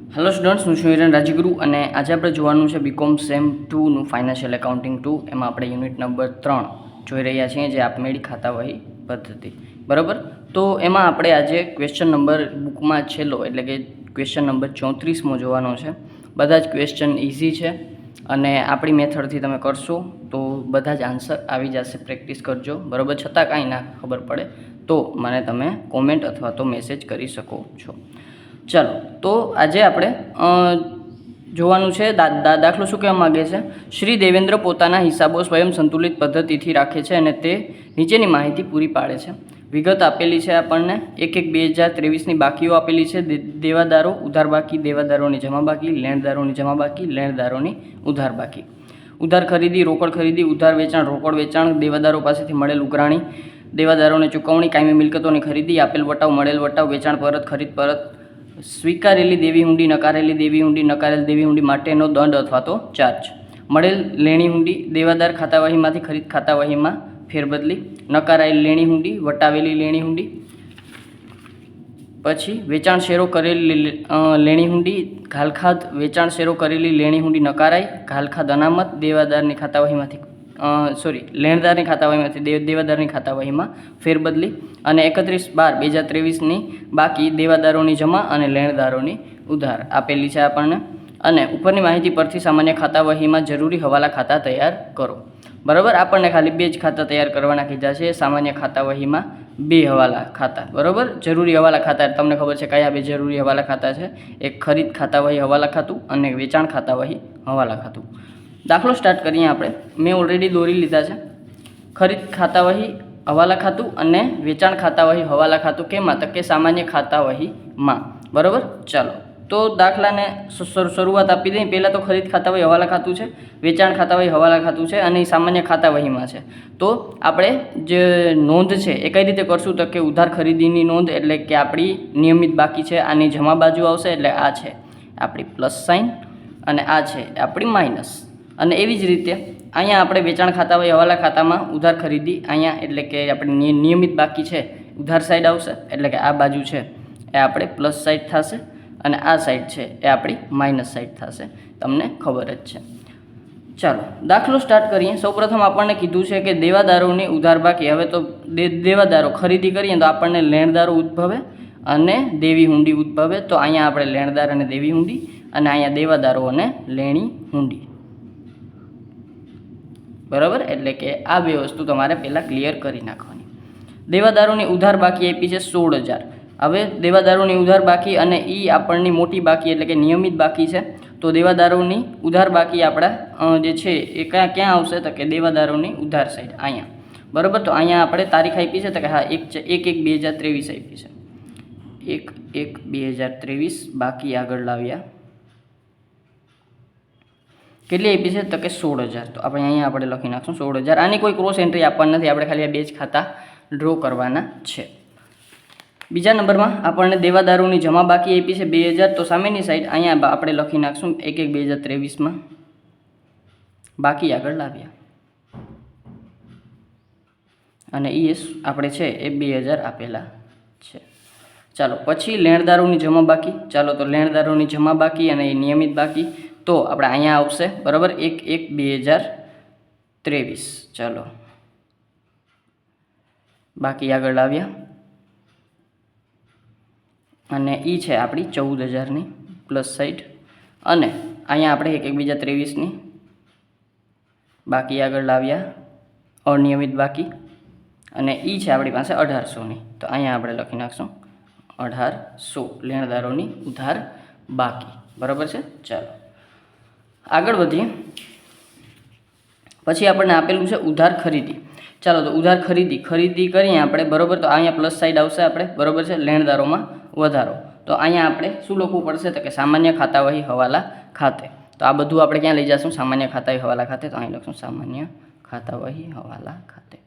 Hello students, હું છું હિરેન રાજગુરુ અને આજે આપણે જોવાનું છે બીકોમ સેમ 2નું ફાઇનાન્શિયલ એકાઉન્ટિંગ 2. એમાં આપણે યુનિટ નંબર 3 જોઈ રહ્યા છીએ, જે આપમેળી ખાતાવહી પદ્ધતિ. બરાબર, તો એમાં આપણે આજે ક્વેશ્ચન નંબર બુકમાં છેલ્લો એટલે કે ક્વેશ્ચન નંબર 34મો જોવાનો છે. બધા જ ક્વેશ્ચન ઇઝી છે અને આપણી મેથડથી તમે કરશો તો બધા જ આન્સર આવી જશે. પ્રેક્ટિસ કરજો. બરાબર, છતાં કાંઈ ના ખબર પડે તો મને તમે કોમેન્ટ અથવા તો મેસેજ કરી શકો છો. ચાલો, તો આજે આપણે જોવાનું છે દાખલો શું કહેવા માગે છે. શ્રી દેવેન્દ્ર પોતાના હિસાબો સ્વયં સંતુલિત પદ્ધતિથી રાખે છે અને તે નીચેની માહિતી પૂરી પાડે છે. વિગત આપેલી છે આપણને. 1/1/2023ની બાકીઓ આપેલી છે. દેવાદારો, ઉધાર બાકી, દેવાદારોની જમા બાકી, લેણદારોની જમા બાકી, લેણદારોની ઉધાર બાકી. ઉધાર ખરીદી, રોકડ ખરીદી, ઉધાર વેચાણ, રોકડ વેચાણ, દેવાદારો પાસેથી મળેલ ઉઘરાણી, દેવાદારોને ચૂકવણી, કાયમી મિલકતોની ખરીદી, આપેલ વટાવ, મળેલ વટાવ, વેચાણ પરત, ખરીદ પરત, સ્વીકારેલી દેવી હુંડી, નકારેલી દેવી હુંડી, નકારેલ દેવી હુંડી માટેનો દંડ અથવા તો ચાર્જ, મળેલ લેણી હુંડી, દેવાદાર ખાતાવહીમાંથી ખરીદ ખાતાવહીમાં ફેરબદલી, નકારાયેલ લેણી હુંડી, વટાવેલી લેણી હુંડી, પછી વેચાણ શેરો કરેલી લેણી હુંડી, ઘાલખાદ વેચાણ શેરો કરેલી લેણી હુંડી નકારાઈ, ઘાલખાદ અનામત, દેવાદારની ખાતાવહીમાંથી લેણદારની ખાતાવહીમાંથી દેવાદારની ખાતાવહીમાં ફેરબદલી, અને 31/12/2023ની બાકી દેવાદારોની જમા અને લેણદારોની ઉધાર આપેલી છે આપણને. અને ઉપરની માહિતી પરથી સામાન્ય ખાતાવહીમાં જરૂરી હવાલા ખાતા તૈયાર કરો. બરાબર, આપણને ખાલી 2 જ ખાતા તૈયાર કરવાના કીધા છે. સામાન્ય ખાતાવહીમાં 2 હવાલા ખાતા. બરાબર, જરૂરી હવાલા ખાતા તમને ખબર છે કયા 2 જરૂરી હવાલા ખાતા છે. એક ખરીદ ખાતાવહી હવાલા ખાતું અને વેચાણ ખાતાવહી હવાલા ખાતું. દાખલો સ્ટાર્ટ કરીએ આપણે. મેં ઓલરેડી દોરી લીધા છે. ખરીદ ખાતાવહી હવાલા ખાતું અને વેચાણ ખાતાવહી હવાલા ખાતું કેમાં? તો કે સામાન્ય ખાતાવહીમાં. બરાબર, ચાલો તો દાખલાને શરૂઆત આપી દઈએ. પહેલાં તો ખરીદ ખાતાવહી હવાલા ખાતું છે, વેચાણ ખાતાવહી હવાલા ખાતું છે અને સામાન્ય ખાતાવહીમાં છે. તો આપણે જે નોંધ છે એ કઈ રીતે કરશું? તો કે ઉધાર ખરીદીની નોંધ એટલે કે આપણી નિયમિત બાકી છે, આની જમા બાજુ આવશે એટલે આ છે આપણી પ્લસ સાઇન અને આ છે આપણી માઇનસ. અને એવી જ રીતે અહીંયા આપણે વેચાણ ખાતાવહી હવાલા ખાતામાં ઉધાર ખરીદી અહીંયા એટલે કે આપણી નિયમિત બાકી છે ઉધાર સાઈડ આવશે એટલે કે આ બાજુ છે એ આપણે પ્લસ સાઈડ થશે અને આ સાઈડ છે એ આપણી માઇનસ સાઈડ થશે. તમને ખબર જ છે. ચાલો દાખલો સ્ટાર્ટ કરીએ. સૌપ્રથમ આપણને કીધું છે કે દેવાદારોની ઉધાર બાકી. હવે તો દેવાદારો ખરીદી કરીએ તો આપણને લેણદારો ઉદ્ભવે અને દેવી હુંડી ઉદ્ભવે. તો અહીંયા આપણે લેણદાર અને દેવી હુંડી અને અહીંયા દેવાદારો અને લેણી હુંડી. બરાબર, એટલે કે આ 2 વસ્તુ તમારે પહેલાં ક્લિયર કરી નાખવાની. દેવાદારોની ઉધાર બાકી આપી છે 16,000. હવે દેવાદારોની ઉધાર બાકી અને એ આપણની મોટી બાકી એટલે કે નિયમિત બાકી છે. તો દેવાદારોની ઉધાર બાકી આપણા જે છે એ ક્યાં આવશે? તો કે દેવાદારોની ઉધાર સાઈડ અહીંયા. બરાબર, તો અહીંયા આપણે તારીખ આપી છે તો કે હા 1/1/2023 આપી છે. 1/1/2023 બાકી આગળ લાવ્યા. કેટલી આપી છે? તો કે 16,000. તો અહીંયા આપણે લખી નાખશું 16,000. આની કોઈ ક્રોસ એન્ટ્રી આપવાની નથી, આપણે ખાલી આ 2 જ ખાતા ડ્રો કરવાના છે. બીજા નંબરમાં આપણને દેવાદારોની જમા બાકી આપી છે 2,000. તો સામેની સાઈડ અહીંયા આપણે લખી નાખશું 1/1/2023માં બાકી આગળ લાવ્યા અને એ આપણે છે એ 2,000 આપેલા છે. ચાલો પછી લેણદારોની જમા બાકી. ચાલો તો લેણદારોની જમા બાકી અને એ નિયમિત બાકી તો આપણે અહીંયા આવશે. બરાબર, 1/1/2023. ચાલો બાકી આગળ લાવ્યા અને એ છે આપણી 14,000ની પ્લસ સાઈડ અને અહીંયા આપણે 1/1/2023ની બાકી આગળ લાવ્યા અનિયમિત બાકી અને એ છે આપણી પાસે 1,800ની. તો અહીંયા આપણે લખી નાખશું 1,800 લેણદારોની ઉધાર બાકી. બરાબર છે. ચાલો આગળ વધીએ. પછી આપણને આપેલું છે ઉધાર ખરીદી. ચાલો તો ઉધાર ખરીદી કરીએ આપણે. બરાબર, તો અહીંયા પ્લસ સાઈડ આવશે આપણે. બરાબર છે, લેણદારોમાં વધારો. તો અહીંયા આપણે શું લખવું પડશે? તો કે સામાન્ય ખાતાવહી હવાલા ખાતે. તો આ બધું આપણે ક્યાં લઈ જઈશું? સામાન્ય ખાતાવહી હવાલા ખાતે. તો અહીં લખશું સામાન્ય ખાતાવહી હવાલા ખાતે.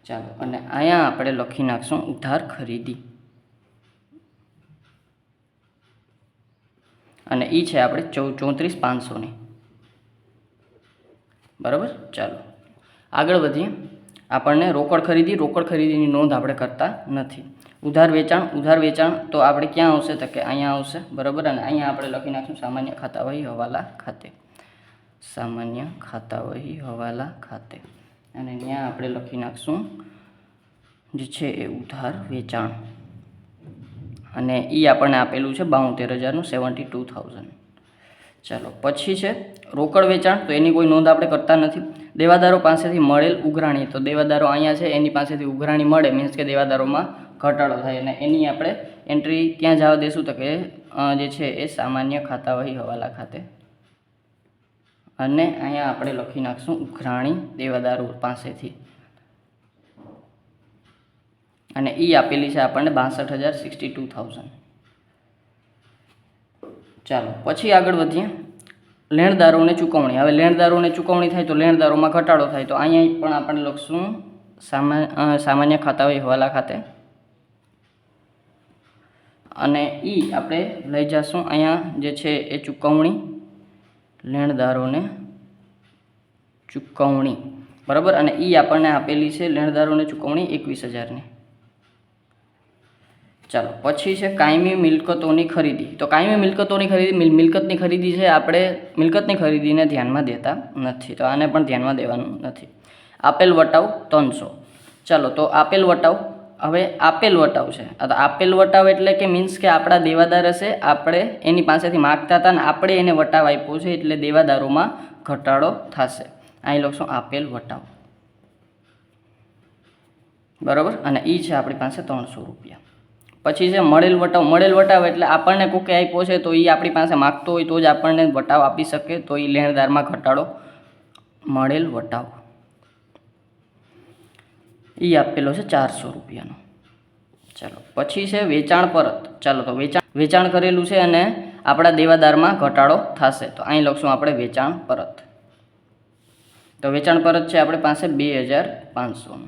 ચાલો અને અહીંયા આપણે લખી નાખશું ઉધાર ખરીદી અને એ છે આપણે 34,500ની. બરાબર, ચાલો આગળ વધીએ. આપણને રોકડ ખરીદીની નોંધ આપણે કરતા નથી. ઉધાર વેચાણ તો આપણે ક્યાં આવશે તો કે અહીંયા આવશે, બરાબર. અને અહીંયા આપણે લખી નાખશું સામાન્ય ખાતાવહી હવાલા ખાતે, સામાન્ય ખાતાવહી હવાલા ખાતે. અને ત્યાં આપણે લખી નાખશું જે છે એ ઉધાર વેચાણ, અને એ આપણને આપેલું છે 72,000નું 72,000. ચાલો પછી છે રોકડ વેચાણ. તો એની કોઈ નોંધ આપણે કરતા નથી. દેવાદારો પાસેથી મળેલ ઉઘરાણી. તો દેવાદારો અહીંયા છે, એની પાસેથી ઉઘરાણી મળે મીન્સ કે દેવાદારોમાં ઘટાડો થાય, અને એની આપણે એન્ટ્રી ક્યાં જવા દેશું તો કે જે છે એ સામાન્ય ખાતાવહી હવાલા ખાતે. અને અહીંયા આપણે લખી નાખશું ઉઘરાણી દેવાદારો પાસેથી, અને એ આપેલી છે આપણને 62,062,000. ચાલો પછી આગળ વધીએ. લેણદારોને ચૂકવણી. હવે લેણદારોને ચૂકવણી થાય તો લેણદારોમાં ઘટાડો થાય, તો અહીંયા પણ આપણે લખશું સામાન્ય ખાતાવહી હવાલા ખાતે, અને એ આપણે લઈ જશું અહીંયા જે છે એ ચૂકવણી, લેણદારોને ચૂકવણી, બરાબર. અને એ આપણને આપેલી છે લેણદારોને ચૂકવણી 21,000ની. ચાલો પછી છે કાયમી મિલકતોની ખરીદી. તો કાયમી મિલકતોની ખરીદી, મિલકતની ખરીદી છે, આપણે મિલકતની ખરીદીને ધ્યાનમાં દેતા નથી, તો આને પણ ધ્યાનમાં દેવાનું નથી. આપેલ વટાવ 300. ચાલો તો આપેલ વટાવ, હવે આપેલ વટાવ છે, તો આપેલ વટાવ એટલે કે મીન્સ કે આપણા દેવાદાર હશે, આપણે એની પાસેથી માગતા હતા ને આપણે એને વટાવ આપ્યો છે, એટલે દેવાદારોમાં ઘટાડો થશે. અહીં લખશું આપેલ વટાવ, બરાબર. અને એ છે આપણી પાસે 300 રૂપિયા. પછી છે મળેલ વટાવ. મળેલ વટાવ એટલે આપણને કોકે આપ્યો છે, તો એ આપણી પાસે માગતો હોય તો જ આપણને વટાવ આપી શકે, તો એ લેણદારમાં ઘટાડો. મળેલ વટાવ એ આપેલો છે 400 રૂપિયાનો. ચાલો પછી છે વેચાણ પરત. ચાલો તો વેચાણ કરેલું છે અને આપણા દેવાદારમાં ઘટાડો થશે, તો અહીં લખશું આપણે વેચાણ પરત. તો વેચાણ પરત છે આપણી પાસે 2,500.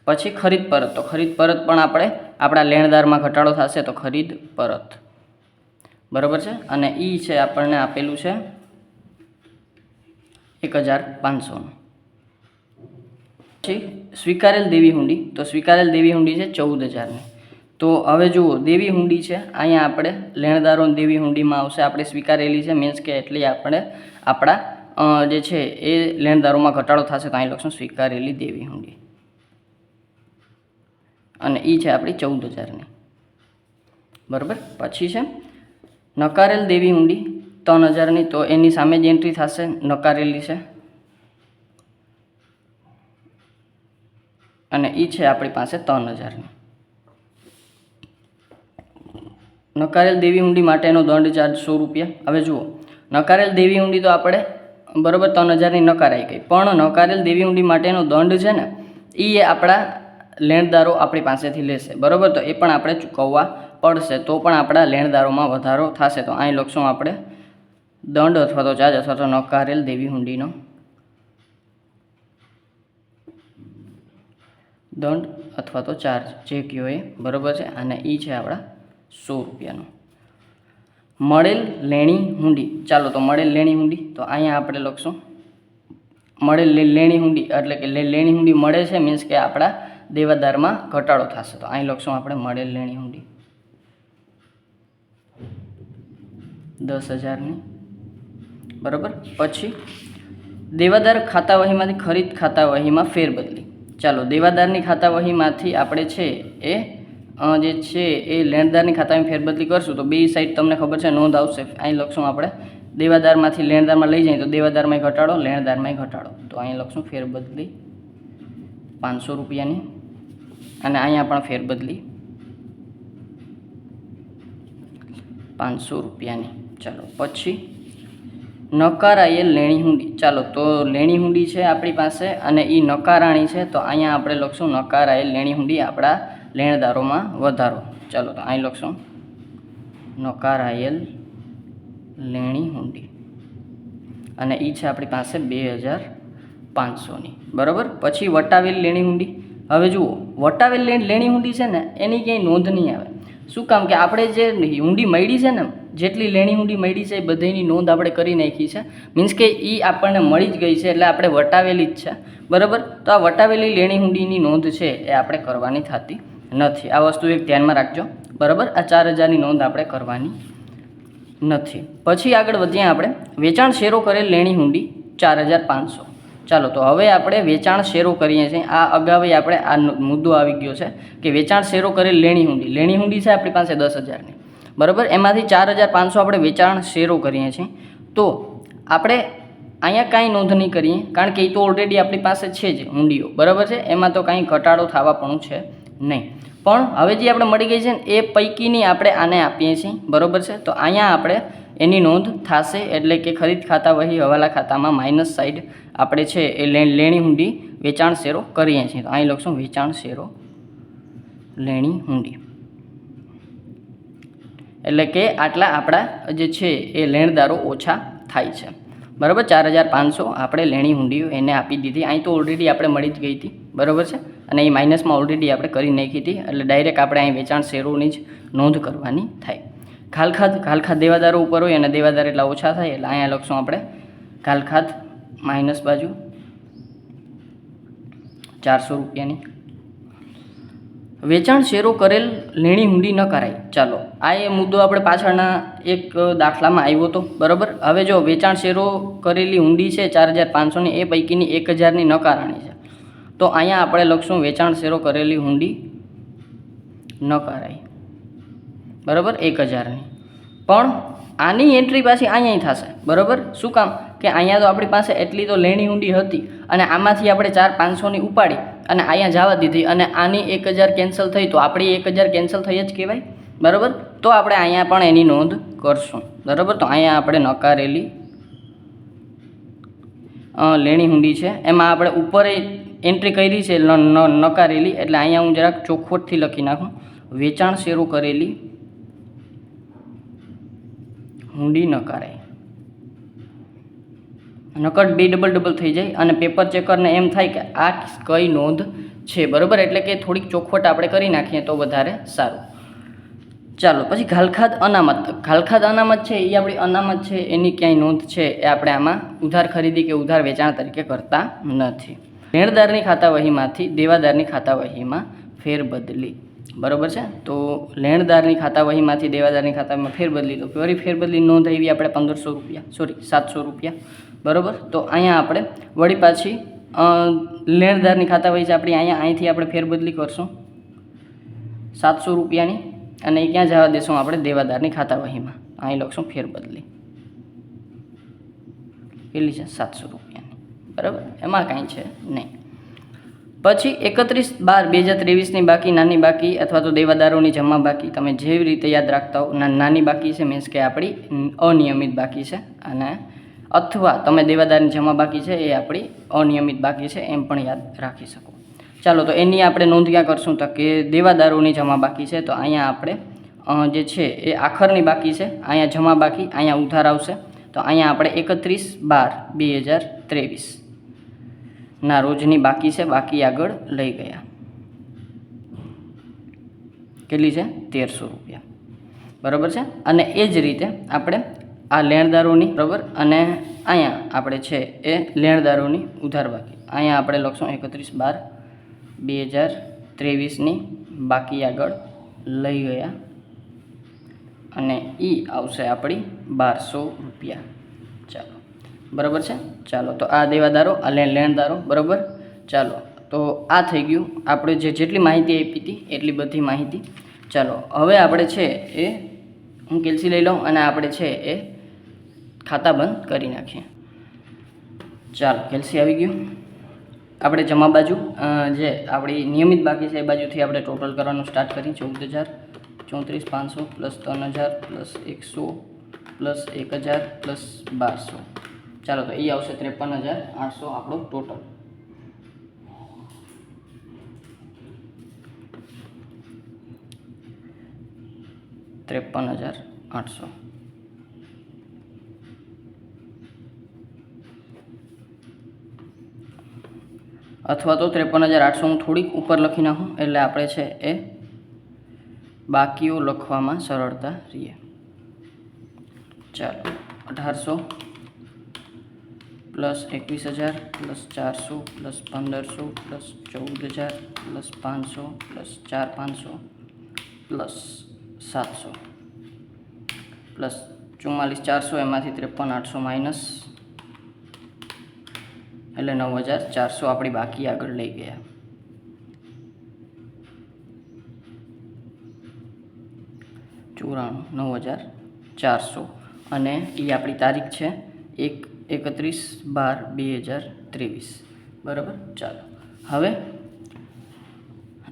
પછી ખરીદ પરત. તો ખરીદ પરત પણ આપણે આપણા લેણદારમાં ઘટાડો થશે, તો ખરીદ પરત, બરાબર છે. અને એ છે આપણને આપેલું છે 1,500. પછી સ્વીકારેલ દેવી હુંડી. તો સ્વીકારેલ દેવી હુંડી છે 14,000ની. તો હવે જુઓ દેવી હુંડી છે, અહીંયા આપણે લેણદારોની દેવી હુંડીમાં આવશે, આપણે સ્વીકારેલી છે મીન્સ કે એટલી આપણે આપણા જે છે એ લેણદારોમાં ઘટાડો થશે, તો અહીં લખશું સ્વીકારેલી દેવી હુંડી, અને એ છે આપણી 14,000ની, બરાબર. પછી છે નકારેલ દેવી હુંડી 3,000ની. તો એની સામે જ એન્ટ્રી થશે, નકારેલી છે, અને એ છે આપણી પાસે 3,000ની. નકારેલ દેવી હુંડી માટેનો દંડ ચાર્જ 100 રૂપિયા. હવે જુઓ નકારેલ દેવી હુંડી તો આપણે બરાબર 3,000ની નકારાઈ ગઈ, પણ નકારેલ દેવી હુંડી માટેનો દંડ છે ને એ આપણા લેણદારો આપણી પાસેથી લેશે, બરાબર. તો એ પણ આપણે ચૂકવવા પડશે, તો પણ આપણા લેણદારોમાં વધારો થશે. તો અહીં લખશું આપણે દંડ અથવા તો ચાર્જ અથવા તો નકારેલ દેવી હુંડીનો દંડ અથવા તો ચાર્જ જે કયો એ, બરાબર છે. અને એ છે આપણા 100 રૂપિયાનો. મળેલ લેણી હુંડી. ચાલો તો મળેલ લેણી હુંડી, તો અહીંયા આપણે લખશું મળેલ લેણી હુંડી એટલે કે લેણી હુંડી મળે છે મીન્સ કે આપણા દેવાદારમાં ઘટાડો થશે, તો અહીં લખશું આપણે મળેલ લેણી હુંડી 10,000ની, બરાબર. પછી દેવાદાર ખાતાવહીમાંથી ખરીદ ખાતાવહીમાં ફેરબદલી. ચાલો દેવાદારની ખાતાવહીમાંથી આપણે છે એ જે છે એ લેણદારની ખાતામાં ફેરબદલી કરશું, તો બે સાઈડ તમને ખબર છે નોંધ આવશે. અહીં લખશું આપણે દેવાદારમાંથી લેણદારમાં લઈ જઈએ તો દેવાદારમાં ઘટાડો, લેણદારમાં ઘટાડો, તો અહીં લખશું ફેરબદલી 500 રૂપિયાની, અને અહીંયા પણ ફેરબદલી 500 રૂપિયાની. ચાલો પછી નકારાયેલ લેણી હુંડી. ચાલો તો લેણી હુંડી છે આપણી પાસે અને એ નકારાણી છે, તો અહીંયા આપણે લખશું નકારાયેલ લેણી હુંડી આપણા લેણદારોમાં વધારો. ચાલો તો અહીં લખશું નકારાયેલ લેણી હુંડી, અને એ છે આપણી પાસે 2,500ની, બરાબર. પછી વટાવેલ લેણી હુંડી. હવે જુઓ વટાવેલ લેણી હુંડી છે ને એની ક્યાંય નોંધ નહીં આવે. શું કામ કે આપણે જે હુંડી મળી છે ને, જેટલી લેણી હુંડી મળી છે એ બધાની નોંધ આપણે કરી નાખી છે, મીન્સ કે એ આપણને મળી જ ગઈ છે, એટલે આપણે વટાવેલી જ છે, બરાબર. તો આ વટાવેલી લેણી હુંડીની નોંધ છે એ આપણે કરવાની થતી નથી। આ વસ્તુ એક ધ્યાનમાં રાખજો, બરાબર। આ 4000ની નોંધ આપણે કરવાની નથી। પછી આગળ વધીએ આપણે, વેચાણ શેરો કરેલ લેણી હુંડી 4500। ચાલો તો હવે આપણે વેચાણ શેરો કરીએ છીએ। આ અગાઉ આપણે આ મુદ્દો આવી ગયો છે કે વેચાણ શેરો કરેલ લેણી હુંડી છે આપણી પાસે 10000ની, બરાબર। એમાંથી 4500 આપણે વેચાણ શેરો કરીએ છીએ। તો આપણે અહીંયા કાંઈ નોંધ નહીં કરીએ, કારણ કે એ તો ઓલરેડી આપણી પાસે છે જ હુંડીઓ, બરાબર છે। એમાં તો કાંઈ ઘટાડો થવા પણ છે નહીં। પણ હવે જે આપણે મળી ગઈ છે ને એ પૈકીની આપણે આને આપીએ છીએ, બરાબર છે। તો અહીંયા આપણે એની નોંધ થશે, એટલે કે ખરીદ ખાતા વહી હવાલા ખાતામાં માઇનસ સાઈડ આપણે છે એ લેણી હુંડી વેચાણ શેરો કરીએ છીએ। તો અહીં લખશું વેચાણ શેરો લેણી હુંડી, એટલે કે આટલા આપણા જે છે એ લેણદારો ઓછા થાય છે, બરાબર। 4500 આપણે લેણી હુંડીઓ એને આપી દીધી। અહીં તો ઓલરેડી આપણે મળી જ ગઈ હતી, બરાબર છે। અને એ માઇનસમાં ઓલરેડી આપણે કરી નાખી હતી, એટલે ડાયરેક્ટ આપણે અહીં વેચાણ શેરોની જ નોંધ કરવાની થાય। ઘાલખાત દેવાદારો ઉપર હોય અને દેવાદાર એટલા ઓછા થાય, એટલે અહીંયા લખશું આપણે ઘાલખાત માઇનસ બાજુ 400 રૂપિયાની। વેચાણ શેરો કરેલ લેણી હુંડી ન કરાય। ચાલો આ એ મુદ્દો આપણે પાછળના એક દાખલામાં આવ્યો હતો, બરાબર। હવે જો વેચાણ શેરો કરેલી હુંડી છે 4500ની, એ પૈકીની 1000ની નકારાણી છે। તો અહીંયા આપણે લખશું વેચાણ શેરો કરેલી હુંડી ન કરાય, બરાબર, 1000ની। પણ આની એન્ટ્રી પાછી અહીંયા થશે, બરાબર। શું કામ કે અહીંયા તો આપણી પાસે એટલી તો લેણી હુંડી હતી અને આમાંથી આપણે 4500ની ઉપાડી અને અહીંયા જવા દીધી, અને આની 1000 કેન્સલ થઈ, તો આપણી 1000 કેન્સલ થઈ જ કહેવાય, બરાબર। તો આપણે અહીંયા પણ એની નોંધ કરશું, બરાબર। તો અહીંયા આપણે નકારેલી લેણી હુંડી છે, એમાં આપણે ઉપર એન્ટ્રી કરી છે નકારેલી, એટલે અહીંયા હું જરાક ચોખવટથી લખી નાખું, વેચાણ શેરો કરેલી હુંડી નકારાય। નકર બે ડબલ થઈ જાય અને પેપર ચેકરને એમ થાય કે આ કઈ નોંધ છે, બરાબર। એટલે કે થોડીક ચોખવટ આપણે કરી નાખીએ તો વધારે સારું। ચાલો પછી ઘાલખાત અનામત છે, એ આપણી અનામત છે, એની ક્યાંય નોંધ છે એ આપણે આમાં ઉધાર ખરીદી કે ઉધાર વેચાણ તરીકે કરતા નથી। લેણદારની ખાતા વહીમાંથી દેવાદારની ખાતા વહીમાં ફેરબદલી, બરાબર છે। તો લેણદારની ખાતા વહીમાંથી દેવાદારની ખાતામાં ફેરબદલી, તો ફરી ફેરબદલી નોંધ આવી આપણે 1500 રૂપિયા, 700 રૂપિયા, બરાબર। તો અહીંયા આપણે વળી પાછી લેણદારની ખાતા વહી છે આપણી, અહીંથી આપણે ફેરબદલી કરશું 700 રૂપિયાની, અને એ ક્યાં જવા દેશું આપણે દેવાદારની ખાતા વહીમાં, અહીં લખશું ફેરબદલી કેટલી છે 700 રૂપિયાની, બરાબર। એમાં કાંઈ છે નહીં। પછી 31/12/2023ની બાકી, નાની બાકી અથવા તો દેવાદારોની જમા બાકી, તમે જેવી રીતે યાદ રાખતા હો, નાની બાકી છે મીન્સ કે આપણી અનિયમિત બાકી છે, અને અથવા તમે દેવાદારની જમા બાકી છે એ આપણી અનિયમિત બાકી છે એમ પણ યાદ રાખી શકો। ચાલો તો એની આપણે નોંધ ક્યાં કરશું, તો કે દેવાદારોની જમા બાકી છે, તો અહીંયા આપણે જે છે એ આખરની બાકી છે, અહીંયા જમા બાકી, અહીંયા ઉધાર આવશે, તો અહીંયા આપણે 31/12/2023ના રોજની બાકી છે, બાકી આગળ લઈ ગયા, કેટલી છે 1300 રૂપિયા, બરાબર છે। અને એ જ રીતે આપણે આ લેણદારોની, બરાબર, અને અહીંયા આપણે છે એ લેણદારોની ઉધાર બાકી, અહીંયા આપણે લખશું 31/12/2023ની બાકી આગળ લઈ ગયા, અને એ આવશે આપણી 1200 રૂપિયા। ચાલો, બરાબર છે। ચાલો તો આ દેવાદારો, આ લેણદારો, બરાબર। ચાલો તો આ થઈ ગયું આપણે જેટલી માહિતી આપી હતી એટલી બધી માહિતી। ચાલો હવે આપણે છે એ હું કેલ્સી લઈ લઉં અને આપણે છે એ ખાતા બંધ કરી નાખીએ। ચાલો કેલ્સી આવી ગયું, આપણે જમા બાજુ જે આપણી નિયમિત બાકી છે એ બાજુથી આપણે ટોટલ કરવાનું સ્ટાર્ટ કરી, 14,034,500 પ્લસ 3,000 પ્લસ 100 પ્લસ 1,000 પ્લસ 1200। ચાલો તો એ આવશે 53,800 આપણું ટોટલ। $53,800 અથવા તો 53,800 હું થોડીક ઉપર લખી નાખું, એટલે આપણે છે એ બાકીઓ લખવામાં સરળતા રહીએ। ચાલો 1800 plus 21,000 plus 400 plus 1,500 plus 14,000 plus 500 plus 4,500 plus 700 plus 44,400 એમાંથી 53,800 માઇનસ એટલે 9,400 આપણી બાકી આગળ લઈ ગયા. 9,400 અને એ આપણી તારીખ છે 31/12/2023. બરાબર. ચાલો હવે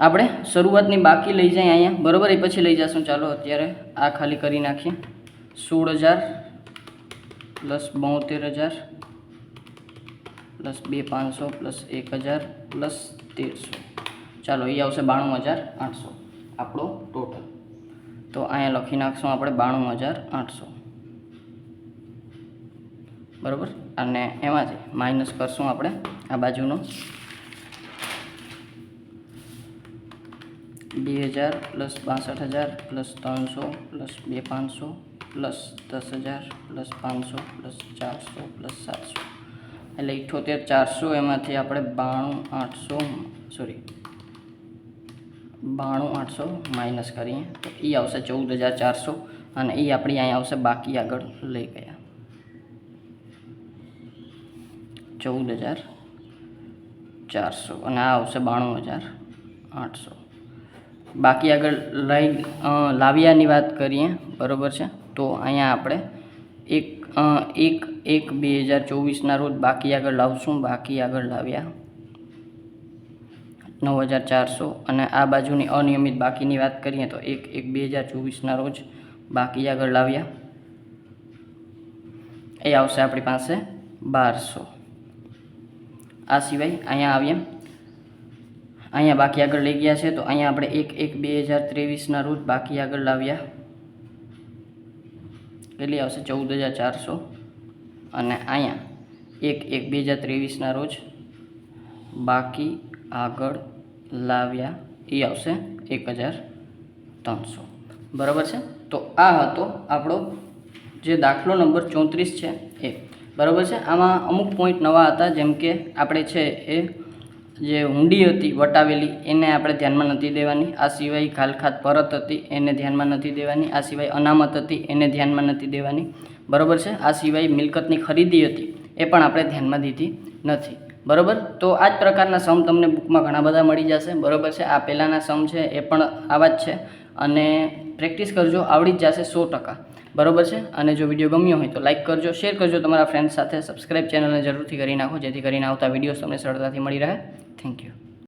આપણે શરૂઆતની બાકી લઈ જઈએ અહીંયા. બરાબર. એ પછી લઈ જઈશું. ચાલો અત્યારે આ ખાલી કરી નાખીએ. 16,000 પ્લસ 72,000 પ્લસ 2,500 પ્લસ 1,000 પ્લસ 1,300. ચાલો એ આવશે 92,800 આપણો ટોટલ. તો અહીંયા લખી નાખશું આપણે 92,800. બરાબર. અને એમાંથી માઇનસ કરશું આપણે આ બાજુનો 2,000 plus 62,000 plus 300 plus 2,500 plus 10,000 plus 500 plus 400 plus 700 એટલે 78,400. એમાંથી આપણે 92,800 માઇનસ કરીએ તો એ આવશે 14,400 અને એ આપણી અહીંયા આવશે બાકી આગળ લઈ ગયા 14,400 અને આ આવશે 92,800. બાકી આગળ લાવ્યાની વાત કરીએ. બરાબર છે. તો અહીંયા આપણે 1/1/2024 રોજ બાકી આગળ લાવશું. બાકી આગળ લાવ્યા 9,400 અને આ બાજુની અનિયમિત બાકીની વાત કરીએ તો 1/1/2024 રોજ બાકી આગળ લાવ્યા એ આવશે આપણી પાસે 1,200. આ સિવાય અહીંયા આવીએ. અહીંયા બાકી આગળ લઈ ગયા છે તો અહીંયા આપણે 1/1/2023 રોજ બાકી આગળ લાવ્યા કેટલી આવશે 14,400 અને અહીંયા 1/1/2023 રોજ બાકી આગળ લાવ્યા એ આવશે 1,300. બરાબર છે. તો આ હતો આપણો જે દાખલો નંબર 34 છે એ. બરાબર છે. આમાં અમુક પોઈન્ટ નવા હતા, જેમ કે આપણે છે એ જે હુંડી હતી વટાવેલી એને આપણે ધ્યાનમાં નથી દેવાની. આ સિવાય ખાલખાત પરત હતી એને ધ્યાનમાં નથી દેવાની. આ સિવાય અનામત હતી એને ધ્યાનમાં નથી દેવાની. બરાબર છે. આ સિવાય મિલકતની ખરીદી હતી એ પણ આપણે ધ્યાનમાં દીધી નથી. બરાબર. તો આ જ પ્રકારના સમ તમને બુકમાં ઘણા બધા મળી જશે. બરાબર છે. આ પહેલાંના સમ છે એ પણ આવા જ છે અને પ્રેક્ટિસ કરજો, આવડી જ જશે 100%. બરાબર છે. અને જો વિડીયો ગમ્યો હોય તો લાઇક કરજો, શેર કરજો તમારા ફ્રેન્ડ્સ સાથે, સબસ્ક્રાઇબ ચેનલને જરૂરથી કરી નાખો જેથી કરીને આવતા વિડીયોઝ તમને સરળતાથી મળી રહે. Thank you.